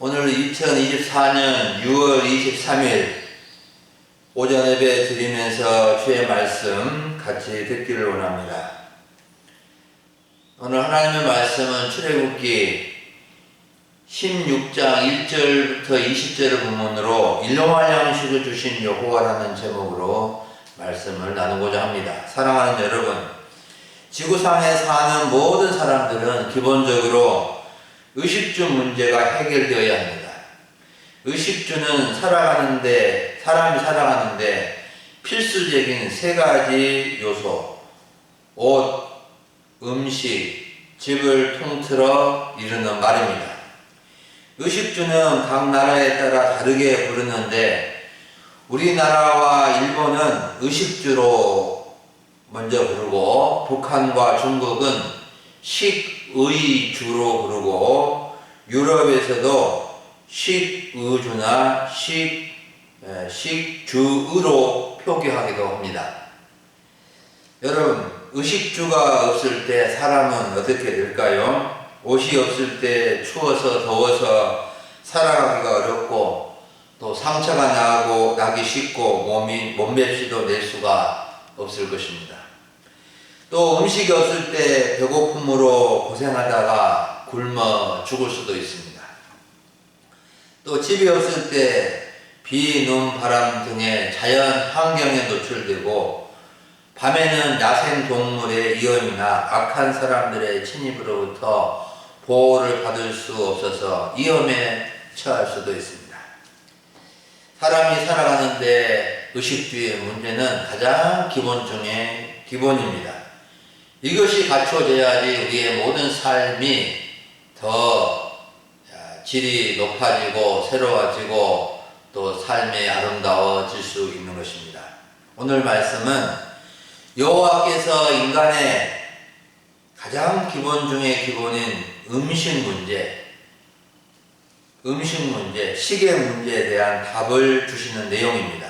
오늘 2024년 6월 23일 오전 예배 드리면서 주의 말씀 같이 듣기를 원합니다. 오늘 하나님의 말씀은 출애굽기 16장 1절부터 20절을 본문으로 일용할 양식을 주신 여호와라는 제목으로 말씀을 나누고자 합니다. 사랑하는 여러분, 지구상에 사는 모든 사람들은 기본적으로 의식주 문제가 해결되어야 합니다. 의식주는 사람이 살아가는데 필수적인 세 가지 요소, 옷, 음식, 집을 통틀어 이루는 말입니다. 의식주는 각 나라에 따라 다르게 부르는데 우리나라와 일본은 의식주로 먼저 부르고 북한과 중국은 식의주로 부르고 유럽에서도 식의주나 식주의로 표기하기도 합니다. 여러분, 의식주가 없을 때 사람은 어떻게 될까요? 옷이 없을 때 추워서 더워서 살아가기가 어렵고 또 상처가 나기 쉽고 몸맵시도 낼 수가 없을 것입니다. 또 음식이 없을 때 배고픔으로 고생하다가 굶어 죽을 수도 있습니다. 또 집이 없을 때 비, 눈, 바람 등의 자연 환경에 노출되고 밤에는 야생동물의 위험이나 악한 사람들의 침입으로부터 보호를 받을 수 없어서 위험에 처할 수도 있습니다. 사람이 살아가는데 의식주의 문제는 가장 기본 중에 기본입니다. 이것이 갖춰져야지 우리의 모든 삶이 더 질이 높아지고 새로워지고 또 삶이 아름다워질 수 있는 것입니다. 오늘 말씀은 여호와께서 인간의 가장 기본 중에 기본인 음식 문제, 식의 문제에 대한 답을 주시는 내용입니다.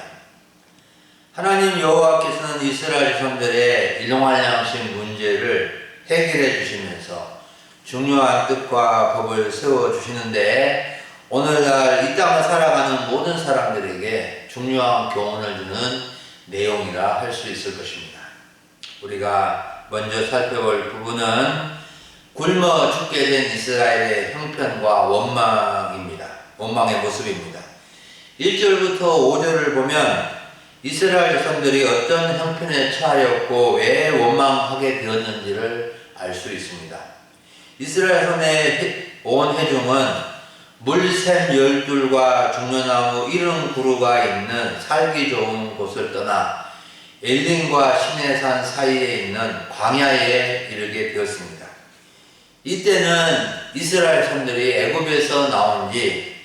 하나님 여호와께서는 이스라엘 백성들의 일용할 양식 문제를 해결해 주시면서 중요한 뜻과 법을 세워 주시는데 오늘날 이 땅을 살아가는 모든 사람들에게 중요한 교훈을 주는 내용이라 할 수 있을 것입니다. 우리가 먼저 살펴볼 부분은 굶어 죽게 된 이스라엘의 형편과 원망의 모습입니다. 1절부터 5절을 보면 이스라엘 백성들이 어떤 형편에 처하였고 왜 원망하게 되었는지를 알 수 있습니다. 이스라엘 선의 온 회중은 물샘 열둘과 종려나무 이른 구루가 있는 살기 좋은 곳을 떠나 엘림과 시내산 사이에 있는 광야에 이르게 되었습니다. 이때는 이스라엘 백성들이 애굽에서 나온 지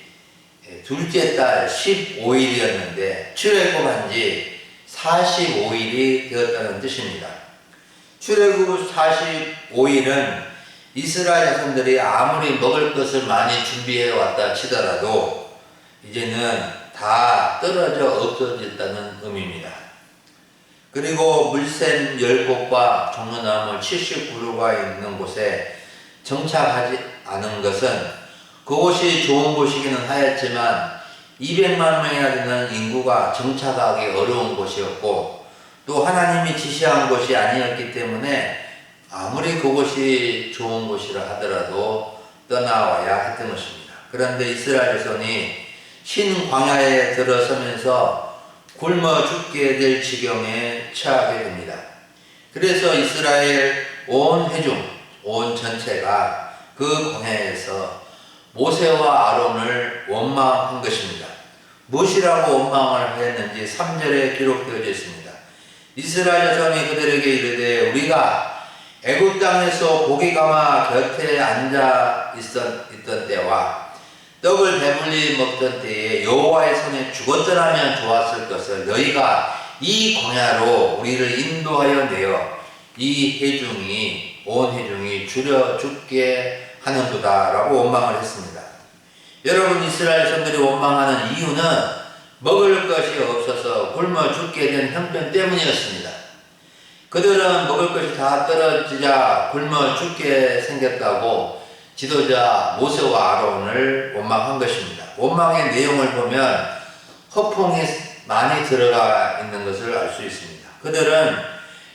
둘째 달 15일이었는데 출애굽한 지 45일이 되었다는 뜻입니다. 출애굽 45일은 이스라엘 백성들이 아무리 먹을 것을 많이 준비해 왔다 치더라도 이제는 다 떨어져 없어졌다는 의미입니다. 그리고 물샘 10곳과 종려나무 70그루가 있는 곳에 정착하지 않은 것은 그곳이 좋은 곳이기는 하였지만 200만 명이나 되는 인구가 정착하기 어려운 곳이었고 또 하나님이 지시한 곳이 아니었기 때문에 아무리 그곳이 좋은 곳이라 하더라도 떠나와야 했던 것입니다. 그런데 이스라엘 백성이 신광야에 들어서면서 굶어 죽게 될 지경에 처하게 됩니다. 그래서 이스라엘 온 회중, 온 전체가 그 광야에서 모세와 아론을 원망한 것입니다. 무엇이라고 원망을 했는지 3절에 기록되어져 있습니다. 이스라엘 백성이 그들에게 이르되 우리가 애굽 땅에서 고기 가마 곁에 앉아 있던 때와 떡을 배불리 먹던 때에 여호와의 손에 죽었더라면 좋았을 것을 너희가 이 광야로 우리를 인도하여 내어 온 회중이 줄여 죽게 하는도다 라고 원망을 했습니다. 여러분, 이스라엘 선들이 원망하는 이유는 먹을 것이 없어서 굶어 죽게 된 형편 때문이었습니다. 그들은 먹을 것이 다 떨어지자 굶어 죽게 생겼다고 지도자 모세와 아론을 원망한 것입니다. 원망의 내용을 보면 허풍이 많이 들어가 있는 것을 알 수 있습니다. 그들은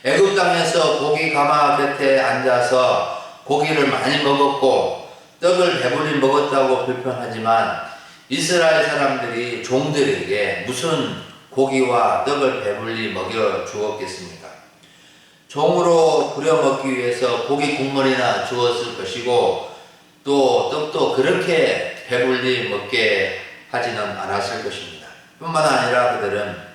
애굽 땅에서 고기 가마 곁에 앉아서 고기를 많이 먹었고 떡을 배불리 먹었다고 불평하지만 이스라엘 사람들이 종들에게 무슨 고기와 떡을 배불리 먹여 주었겠습니까? 종으로 부려 먹기 위해서 고기 국물이나 주었을 것이고 또 떡도 그렇게 배불리 먹게 하지는 않았을 것입니다. 뿐만 아니라 그들은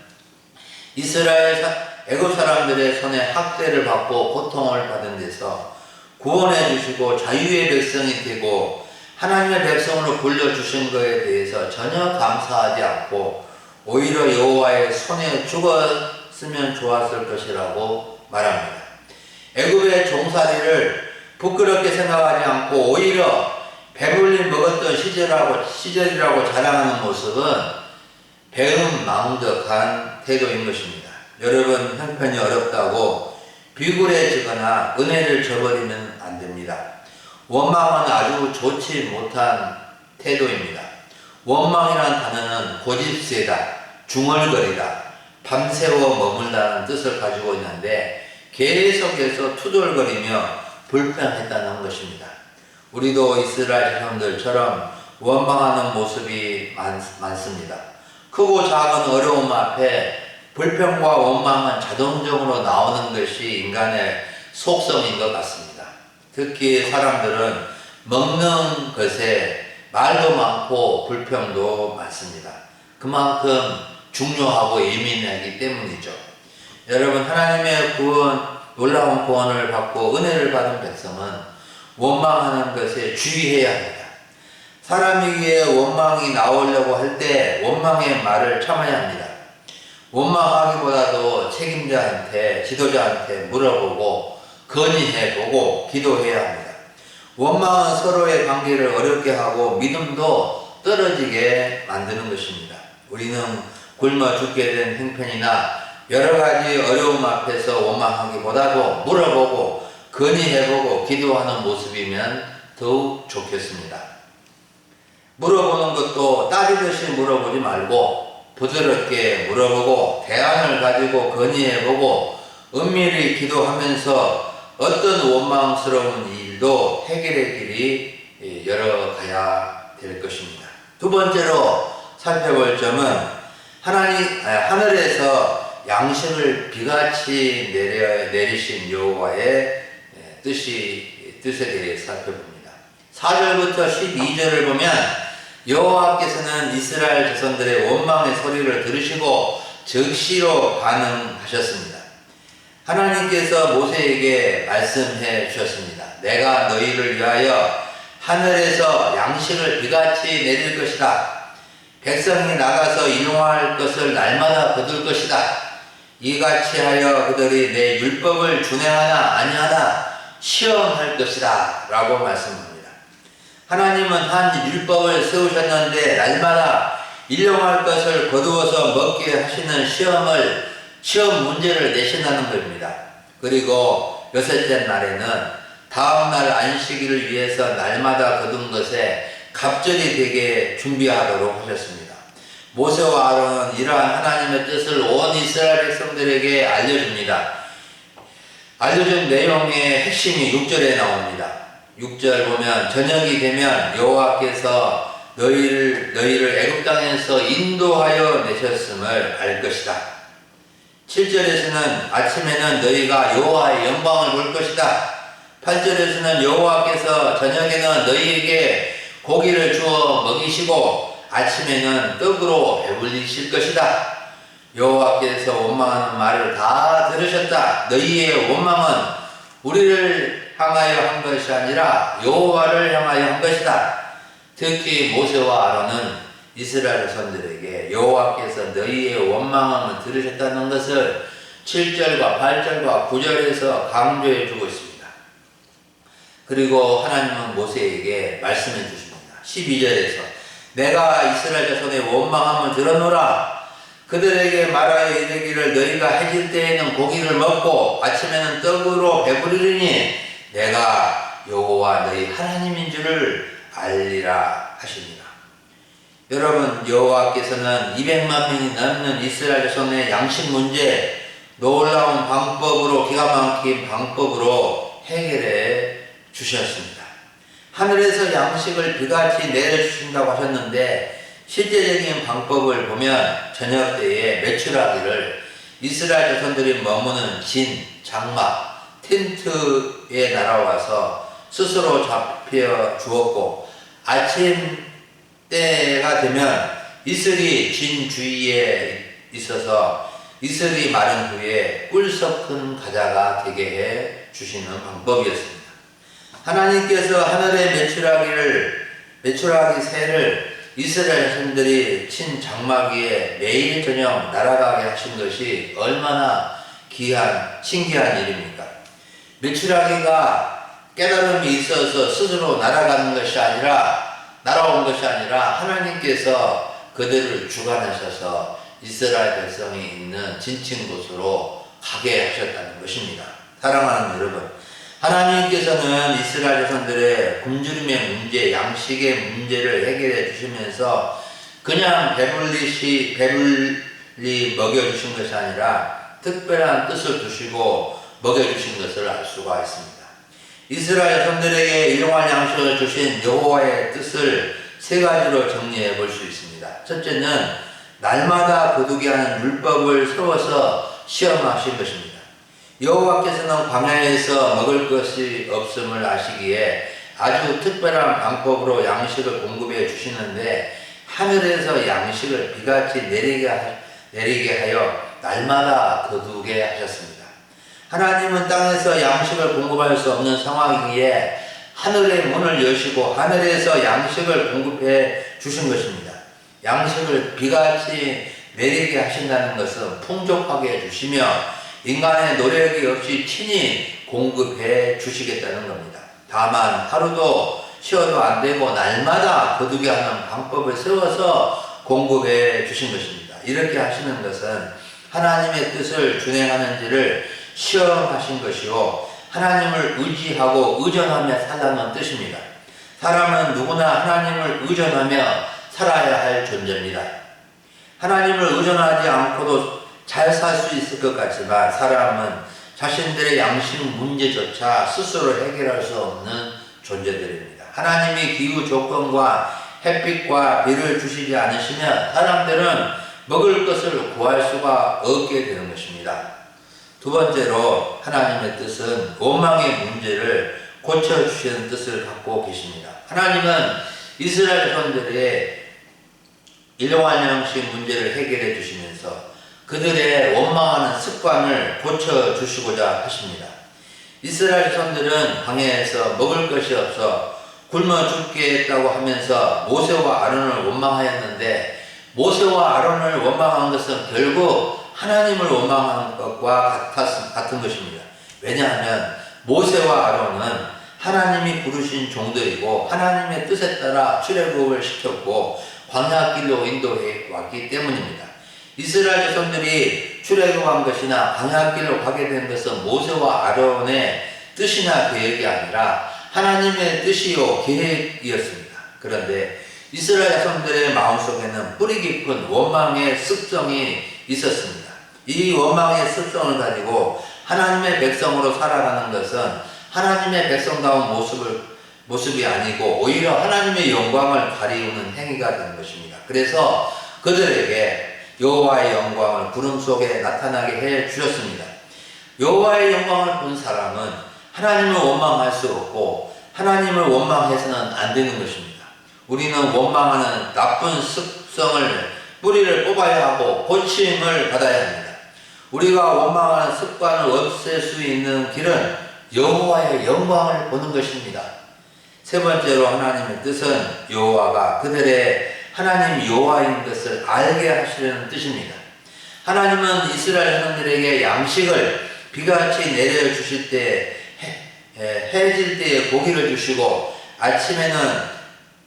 애굽 사람들의 손에 학대를 받고 고통을 받은 데서 구원해 주시고 자유의 백성이 되고 하나님의 백성으로 불려주신 것에 대해서 전혀 감사하지 않고 오히려 여호와의 손에 죽었으면 좋았을 것이라고 말합니다. 애굽의 종살이를 부끄럽게 생각하지 않고 오히려 배불리 먹었던 시절이라고 자랑하는 모습은 배은망덕한 태도인 것입니다. 여러분, 형편이 어렵다고 비굴해지거나 은혜를 저버리면 안 됩니다. 원망은 아주 좋지 못한 태도입니다. 원망이라는 단어는 고집세다, 중얼거리다, 밤새워 머물다는 뜻을 가지고 있는데 계속해서 투덜거리며 불평했다는 것입니다. 우리도 이스라엘 사람들처럼 원망하는 모습이 많습니다. 크고 작은 어려움 앞에 불평과 원망은 자동적으로 나오는 것이 인간의 속성인 것 같습니다. 특히 사람들은 먹는 것에 말도 많고 불평도 많습니다. 그만큼 중요하고 예민하기 때문이죠. 여러분, 하나님의 놀라운 구원을 받고 은혜를 받은 백성은 원망하는 것에 주의해야 합니다. 사람에게 원망이 나오려고 할 때 원망의 말을 참아야 합니다. 원망하기보다도 책임자한테, 지도자한테 물어보고 건의해보고 기도해야 합니다. 원망은 서로의 관계를 어렵게 하고 믿음도 떨어지게 만드는 것입니다. 우리는 굶어 죽게 된 형편이나 여러 가지 어려움 앞에서 원망하기보다도 물어보고 건의해보고 기도하는 모습이면 더욱 좋겠습니다. 물어보는 것도 따지듯이 물어보지 말고 부드럽게 물어보고 대안을 가지고 건의해보고 은밀히 기도하면서 어떤 원망스러운 일도 해결의 길이 열어가야 될 것입니다. 두 번째로 살펴볼 점은 하늘에서 양식을 비같이 내리신 여호와의 뜻에 대해 살펴봅니다. 4절부터 12절을 보면 여호와께서는 이스라엘 자손들의 원망의 소리를 들으시고 즉시로 반응하셨습니다. 하나님께서 모세에게 말씀해 주셨습니다. 내가 너희를 위하여 하늘에서 양식을 비같이 내릴 것이다. 백성이 나가서 일용할 것을 날마다 거둘 것이다. 이같이 하여 그들이 내 율법을 준행하나 아니하나 시험할 것이다 라고 말씀합니다. 하나님은 한 율법을 세우셨는데 날마다 일용할 것을 거두어서 먹게 하시는 시험 문제를 내신다는 겁니다. 그리고 여섯째 날에는 다음날 안식일을 위해서 날마다 거둔 것에 갑절이 되게 준비하도록 하셨습니다. 모세와 아론은 이러한 하나님의 뜻을 온 이스라엘 백성들에게 알려줍니다. 알려준 내용의 핵심이 6절에 나옵니다. 6절 보면 저녁이 되면 여호와께서 너희를 애굽 땅에서 인도하여 내셨음을 알 것이다. 7절에서는 아침에는 너희가 여호와의 영광을 볼 것이다. 8절에서는 여호와께서 저녁에는 너희에게 고기를 주어 먹이시고 아침에는 떡으로 배불리실 것이다. 여호와께서 원망하는 말을 다 들으셨다. 너희의 원망은 우리를 향하여 한 것이 아니라 여호와를 향하여 한 것이다. 특히 모세와 아론은 이스라엘 선들에게 여호와께서 너희의 원망함을 들으셨다는 것을 7절과 8절과 9절에서 강조해 주고 있습니다. 그리고 하나님은 모세에게 말씀해 주십니다. 12절에서 내가 이스라엘 자손의 원망함을 들어노라. 그들에게 말하여 이르기를 너희가 해질 때에는 고기를 먹고 아침에는 떡으로 배부르리니 내가 여호와 너희 하나님인 줄을 알리라 하시니라. 여러분, 여호와께서는 200만 명이 넘는 이스라엘 자손의 양식 문제 놀라운 방법으로, 기가 막힌 방법으로 해결해 주셨습니다. 하늘에서 양식을 비같이 내려주신다고 하셨는데 실제적인 방법을 보면 저녁 때에 메추라기를 이스라엘 자손들이 머무는 진, 장막, 텐트에 날아와서 스스로 잡혀 주었고 아침 때가 되면 이슬이 진 주위에 있어서 이슬이 마른 후에 꿀 섞은 과자가 되게 해 주시는 방법이었습니다. 하나님께서 하늘의 메추라기 새를 이스라엘 자손들이 친 장막 위에 매일 저녁 날아가게 하신 것이 얼마나 신기한 일입니까? 메추라기가 깨달음이 있어서 스스로 날아온 것이 아니라 하나님께서 그들을 주관하셔서 이스라엘 백성이 있는 진친 곳으로 가게 하셨다는 것입니다. 사랑하는 여러분, 하나님께서는 이스라엘 자손들의 굶주림의 문제, 양식의 문제를 해결해 주시면서 그냥 배불리 먹여주신 것이 아니라 특별한 뜻을 두시고 먹여주신 것을 알 수가 있습니다. 이스라엘 자손들에게 일용할 양식을 주신 여호와의 뜻을 세 가지로 정리해 볼 수 있습니다. 첫째는 날마다 거두게 하는 율법을 세워서 시험하신 것입니다. 여호와께서는 광야에서 먹을 것이 없음을 아시기에 아주 특별한 방법으로 양식을 공급해 주시는데 하늘에서 양식을 비같이 내리게 하여 날마다 거두게 하셨습니다. 하나님은 땅에서 양식을 공급할 수 없는 상황이기에 하늘의 문을 여시고 하늘에서 양식을 공급해 주신 것입니다. 양식을 비같이 내리게 하신다는 것은 풍족하게 해주시며 인간의 노력이 없이 친히 공급해 주시겠다는 겁니다. 다만 하루도 쉬어도 안 되고 날마다 거두게 하는 방법을 세워서 공급해 주신 것입니다. 이렇게 하시는 것은 하나님의 뜻을 준행하는지를 시험하신 것이요 하나님을 의지하고 의존하며 살라는 뜻입니다. 사람은 누구나 하나님을 의존하며 살아야 할 존재입니다. 하나님을 의존하지 않고도 잘 살 수 있을 것 같지만 사람은 자신들의 양식 문제조차 스스로 해결할 수 없는 존재들입니다. 하나님이 기후 조건과 햇빛과 비를 주시지 않으시면 사람들은 먹을 것을 구할 수가 없게 되는 것입니다. 두 번째로 하나님의 뜻은 원망의 문제를 고쳐주시는 뜻을 갖고 계십니다. 하나님은 이스라엘 자손들의 일용할 양식 문제를 해결해 주시면서 그들의 원망하는 습관을 고쳐주시고자 하십니다. 이스라엘 자손들은 광야에서 먹을 것이 없어 굶어 죽겠다고 하면서 모세와 아론을 원망하였는데 모세와 아론을 원망한 것은 결국 하나님을 원망한 것과 같은 것입니다. 왜냐하면 모세와 아론은 하나님이 부르신 종들이고 하나님의 뜻에 따라 출애굽을 시켰고 광야길로 인도해 왔기 때문입니다. 이스라엘 자손들이 출애굽한 것이나 광야길로 가게 된 것은 모세와 아론의 뜻이나 계획이 아니라 하나님의 뜻이요 계획이었습니다. 그런데 이스라엘 자손들의 마음속에는 뿌리 깊은 원망의 습성이 있었습니다. 이 원망의 습성을 가지고 하나님의 백성으로 살아가는 것은 하나님의 백성다운 모습이 아니고 오히려 하나님의 영광을 가리우는 행위가 되는 것입니다. 그래서 그들에게 여호와의 영광을 구름 속에 나타나게 해 주셨습니다. 여호와의 영광을 본 사람은 하나님을 원망할 수 없고 하나님을 원망해서는 안 되는 것입니다. 우리는 원망하는 나쁜 습성을 뿌리를 뽑아야 하고 고침을 받아야 합니다. 우리가 원망하는 습관을 없앨 수 있는 길은 여호와의 영광을 보는 것입니다. 세 번째로 하나님의 뜻은 여호와가 그들의 하나님 여호와인 것을 알게 하시려는 뜻입니다. 하나님은 이스라엘 사람들에게 양식을 비같이 내려주실 때 해질 때에 고기를 주시고 아침에는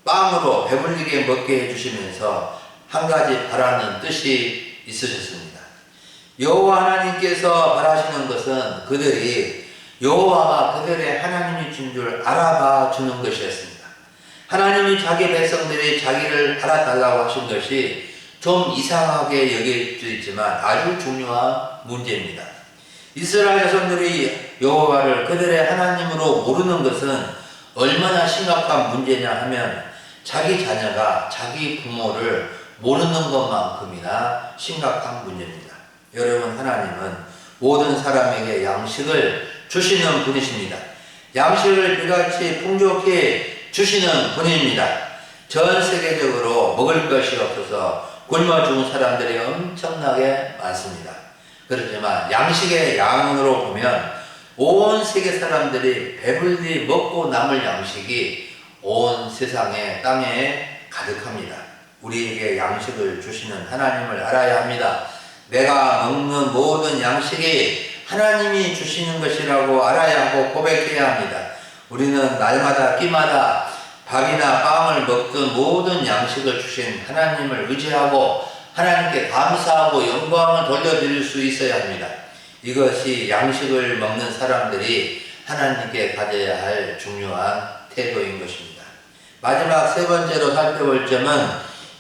빵으로 배불리게 먹게 해주시면서 한 가지 바라는 뜻이 있으셨습니다. 여호와 하나님께서 바라시는 것은 그들이 여호와가 그들의 하나님이신 줄 알아봐 주는 것이었습니다. 하나님이 자기 백성들이 자기를 알아달라고 하신 것이 좀 이상하게 여길 수 있지만 아주 중요한 문제입니다. 이스라엘 자손들이 여호와를 그들의 하나님으로 모르는 것은 얼마나 심각한 문제냐 하면 자기 자녀가 자기 부모를 모르는 것만큼이나 심각한 문제입니다. 여러분, 하나님은 모든 사람에게 양식을 주시는 분이십니다. 양식을 비같이 풍족히 주시는 분입니다. 전 세계적으로 먹을 것이 없어서 굶어 죽은 사람들이 엄청나게 많습니다. 그렇지만 양식의 양으로 보면 온 세계 사람들이 배불리 먹고 남을 양식이 온 세상의 땅에 가득합니다. 우리에게 양식을 주시는 하나님을 알아야 합니다. 내가 먹는 모든 양식이 하나님이 주시는 것이라고 알아야 하고 고백해야 합니다. 우리는 날마다 끼마다 밥이나 빵을 먹든 모든 양식을 주신 하나님을 의지하고 하나님께 감사하고 영광을 돌려드릴 수 있어야 합니다. 이것이 양식을 먹는 사람들이 하나님께 가져야 할 중요한 태도인 것입니다. 마지막 세 번째로 살펴볼 점은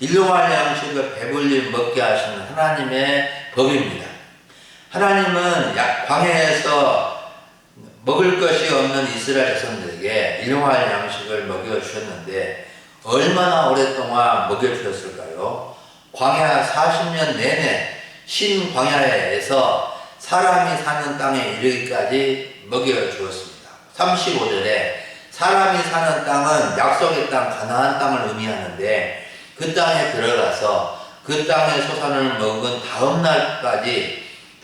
일용할 양식을 배불리 먹게 하시는 하나님의 법입니다. 하나님은 광야에서 먹을 것이 없는 이스라엘 자손들에게 일용할 양식을 먹여주셨는데 얼마나 오랫동안 먹여주셨을까요? 광야 40년 내내 신광야에서 사람이 사는 땅에 이르기까지 먹여주었습니다. 35절에 사람이 사는 땅은 약속의 땅 가나안 땅을 의미하는데 그 땅에 들어가서 그 땅의 소산을 먹은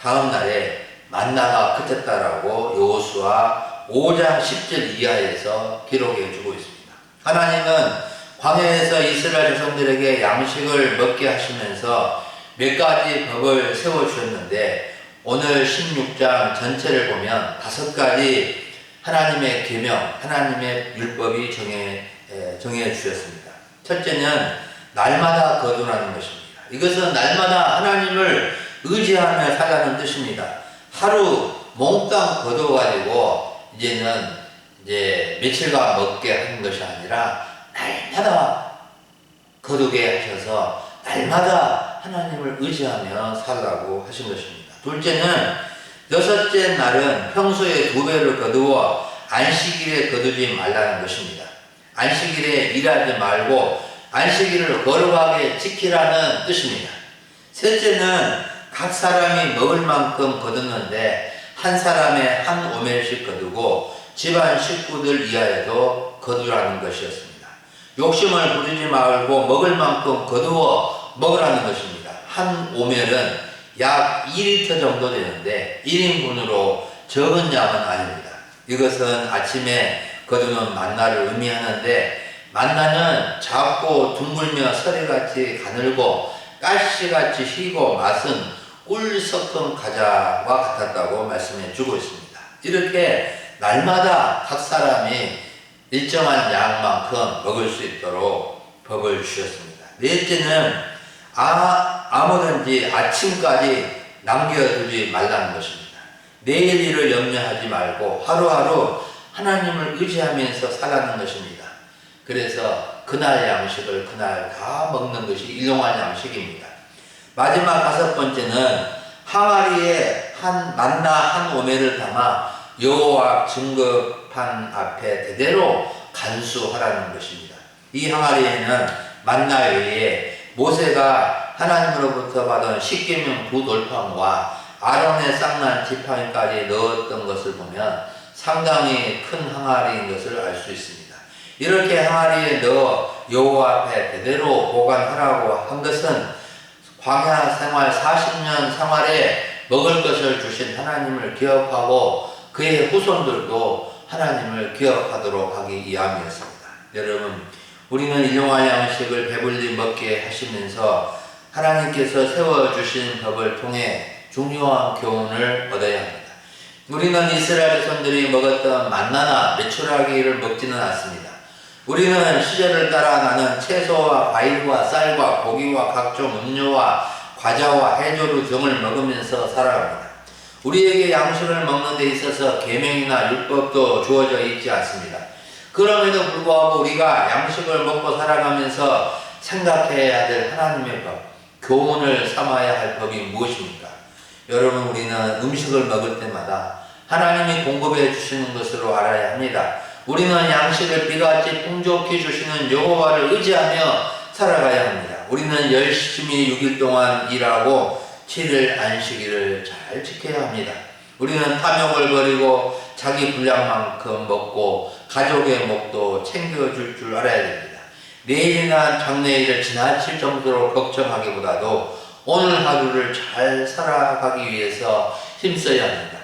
다음 날에 만나가 그쳤다라고 여호수아 5장 10절 이하에서 기록해 주고 있습니다. 하나님은 광야에서 이스라엘 자손들에게 양식을 먹게 하시면서 몇 가지 법을 세워주셨는데 오늘 16장 전체를 보면 5가지 하나님의 계명, 하나님의 율법이 정해 주셨습니다. 첫째는 날마다 거두라는 것입니다. 이것은 날마다 하나님을 의지하며 살라는 뜻입니다. 하루 몽땅 거둬가지고 이제는 며칠간 먹게 하는 것이 아니라 날마다 거두게 하셔서 날마다 하나님을 의지하며 살라고 하신 것입니다. 둘째는 6째 날은 평소에 2배를 거두어 안식일에 거두지 말라는 것입니다. 안식일에 일하지 말고 안식일을 거룩하게 지키라는 뜻입니다. 셋째는 각 사람이 먹을 만큼 거두는데 한 사람의 한 오멜씩 거두고 집안 식구들 이하에도 거두라는 것이었습니다. 욕심을 부리지 말고 먹을 만큼 거두어 먹으라는 것입니다. 한 오멜은 약 2리터 정도 되는데 1인분으로 적은 양은 아닙니다. 이것은 아침에 거두는 만나를 의미하는데 만나는 작고 둥글며 서리같이 가늘고 가시같이 희고 맛은 꿀 섞은 과자와 같았다고 말씀해 주고 있습니다. 이렇게 날마다 각 사람이 일정한 양만큼 먹을 수 있도록 법을 주셨습니다. 넷째는 아무든지 아침까지 남겨두지 말라는 것입니다. 내일 일을 염려하지 말고 하루하루 하나님을 의지하면서 살라는 것입니다. 그래서 그날 양식을 그날 다 먹는 것이 일용할 양식입니다. 마지막 5번째는 항아리에 만나 한 오멜을 담아 여호와 증거판 앞에 대대로 간수하라는 것입니다. 이 항아리에는 만나 외에 모세가 하나님으로부터 받은 십계명 2돌판과 아론의 쌍난 지팡이까지 넣었던 것을 보면 상당히 큰 항아리인 것을 알 수 있습니다. 이렇게 항아리에 넣어 여호와 앞에 대대로 보관하라고 한 것은 광야 생활 40년 생활에 먹을 것을 주신 하나님을 기억하고 그의 후손들도 하나님을 기억하도록 하기 위함이었습니다. 여러분, 우리는 일용할 양식을 배불리 먹게 하시면서 하나님께서 세워주신 법을 통해 중요한 교훈을 얻어야 합니다. 우리는 이스라엘 자손들이 먹었던 만나나 메추라기를 먹지는 않습니다. 우리는 시절을 따라 나는 채소와 과일과 쌀과 고기와 각종 음료와 과자와 해조류 등을 먹으면서 살아갑니다. 우리에게 양식을 먹는 데 있어서 계명이나 율법도 주어져 있지 않습니다. 그럼에도 불구하고 우리가 양식을 먹고 살아가면서 생각해야 될 하나님의 법, 교훈을 삼아야 할 법이 무엇입니까? 여러분, 우리는 음식을 먹을 때마다 하나님이 공급해 주시는 것으로 알아야 합니다. 우리는 양식을 비같이 풍족히 주시는 여호와를 의지하며 살아가야 합니다. 우리는 열심히 6일 동안 일하고 7일 안식일을 잘 지켜야 합니다. 우리는 탐욕을 버리고 자기 분량만큼 먹고 가족의 목도 챙겨줄 줄 알아야 됩니다. 내일이나 장래일을 지나칠 정도로 걱정하기보다도 오늘 하루를 잘 살아가기 위해서 힘써야 합니다.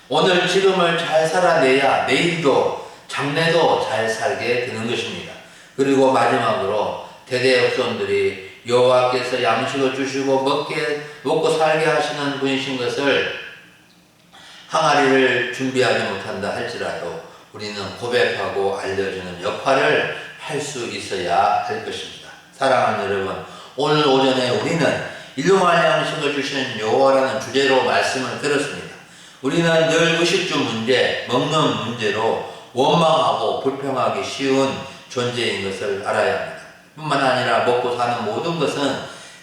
오늘 지금을 잘 살아내야 내일도 장래도 잘 살게 되는 것입니다. 그리고 마지막으로 대대 후손들이 여호와께서 양식을 주시고 먹고 살게 하시는 분이신 것을 항아리를 준비하지 못한다 할지라도 우리는 고백하고 알려주는 역할을 할 수 있어야 할 것입니다. 사랑하는 여러분, 오늘 오전에 우리는 일용할 양식을 주시는 여호와라는 주제로 말씀을 들었습니다. 우리는 늘 의식주 문제, 먹는 문제로 원망하고 불평하기 쉬운 존재인 것을 알아야 합니다. 뿐만 아니라 먹고 사는 모든 것은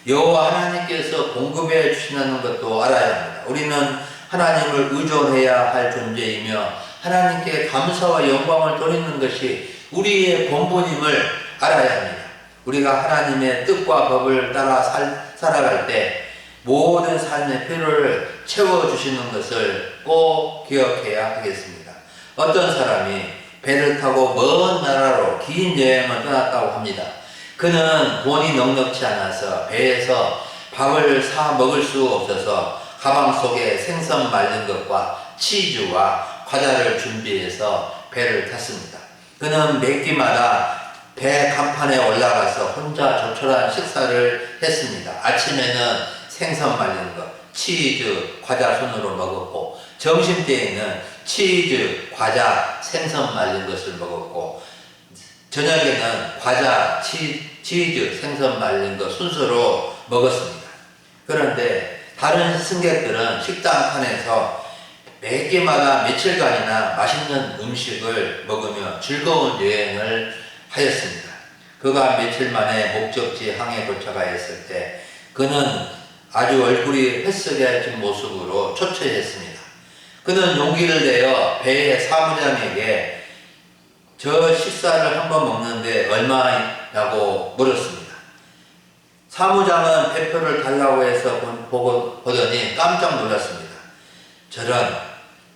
여호와 하나님께서 공급해 주신다는 것도 알아야 합니다. 우리는 하나님을 의존해야 할 존재이며 하나님께 감사와 영광을 돌리는 것이 우리의 본분임을 알아야 합니다. 우리가 하나님의 뜻과 법을 따라 살아갈 때 모든 삶의 필요를 채워주시는 것을 꼭 기억해야 하겠습니다. 어떤 사람이 배를 타고 먼 나라로 긴 여행을 떠났다고 합니다. 그는 돈이 넉넉치 않아서 배에서 밥을 사 먹을 수 없어서 가방 속에 생선 말린 것과 치즈와 과자를 준비해서 배를 탔습니다. 그는 몇 끼마다 배 간판에 올라가서 혼자 조촐한 식사를 했습니다. 아침에는 생선 말린 것, 치즈, 과자 손으로 먹었고 점심때에는 치즈, 과자, 생선 말린 것을 먹었고 저녁에는 과자, 치즈, 생선 말린 것 순서로 먹었습니다. 그런데 다른 승객들은 식당 칸에서 몇 개마다 며칠간이나 맛있는 음식을 먹으며 즐거운 여행을 하였습니다. 그가 며칠 만에 목적지 항에 도착하였을 때 그는 아주 얼굴이 헬쓱해진 모습으로 초췌했습니다. 그는 용기를 내어 배의 사무장에게 저 식사를 한번 먹는데 얼마냐고 물었습니다. 사무장은 배표를 달라고 해서 보더니 깜짝 놀랐습니다. 저런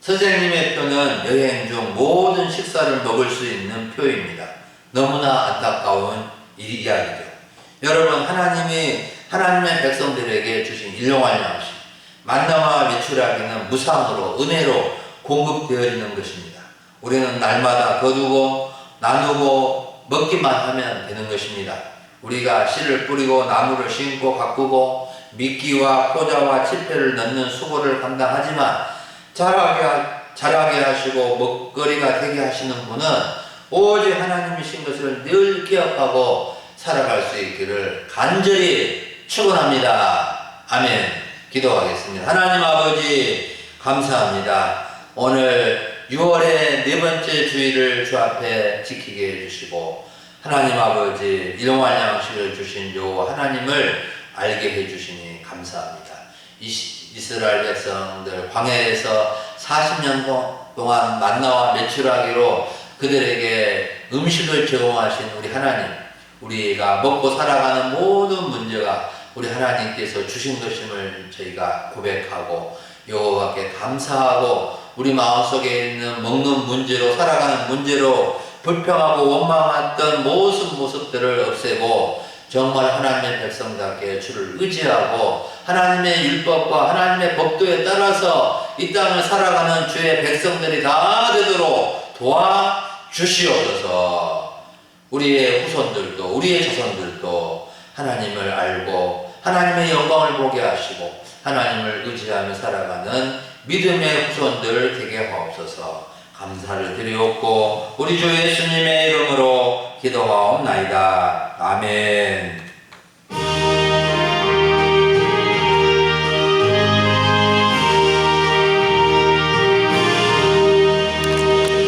선생님의 표는 여행 중 모든 식사를 먹을 수 있는 표입니다. 너무나 안타까운 이야기죠. 여러분, 하나님이 하나님의 백성들에게 주신 일용할 양식, 만나와 메추라기는 무상으로 은혜로 공급되어지는 것입니다. 우리는 날마다 거두고 나누고 먹기만 하면 되는 것입니다. 우리가 씨를 뿌리고 나무를 심고 가꾸고 미끼와 포자와 칠패를 넣는 수고를 감당하지만 자라게 하시고 먹거리가 되게 하시는 분은 오직 하나님이신 것을 늘 기억하고 살아갈 수 있기를 간절히 축원합니다. 아멘. 기도하겠습니다. 하나님 아버지 감사합니다. 오늘 6월의 네 번째 주일을 주 앞에 지키게 해주시고 하나님 아버지 일용할 양식을 주신 여호와 하나님을 알게 해주시니 감사합니다. 이스라엘 백성들 광야에서 40년 동안 만나와 메추라기로 그들에게 음식을 제공하신 우리 하나님, 우리가 먹고 살아가는 모든 문제가 우리 하나님께서 주신 것임을 저희가 고백하고 여호와께 감사하고 우리 마음속에 있는 먹는 문제로 살아가는 문제로 불평하고 원망했던 모습들을 없애고 정말 하나님의 백성답게 주를 의지하고 하나님의 율법과 하나님의 법도에 따라서 이 땅을 살아가는 주의 백성들이 다 되도록 도와주시옵소서. 우리의 후손들도 우리의 자손들도 하나님을 알고 하나님의 영광을 보게 하시고 하나님을 의지하며 살아가는 믿음의 후손들 되게 하옵소서. 감사를 드리옵고 우리 주 예수님의 이름으로 기도하옵나이다. 아멘.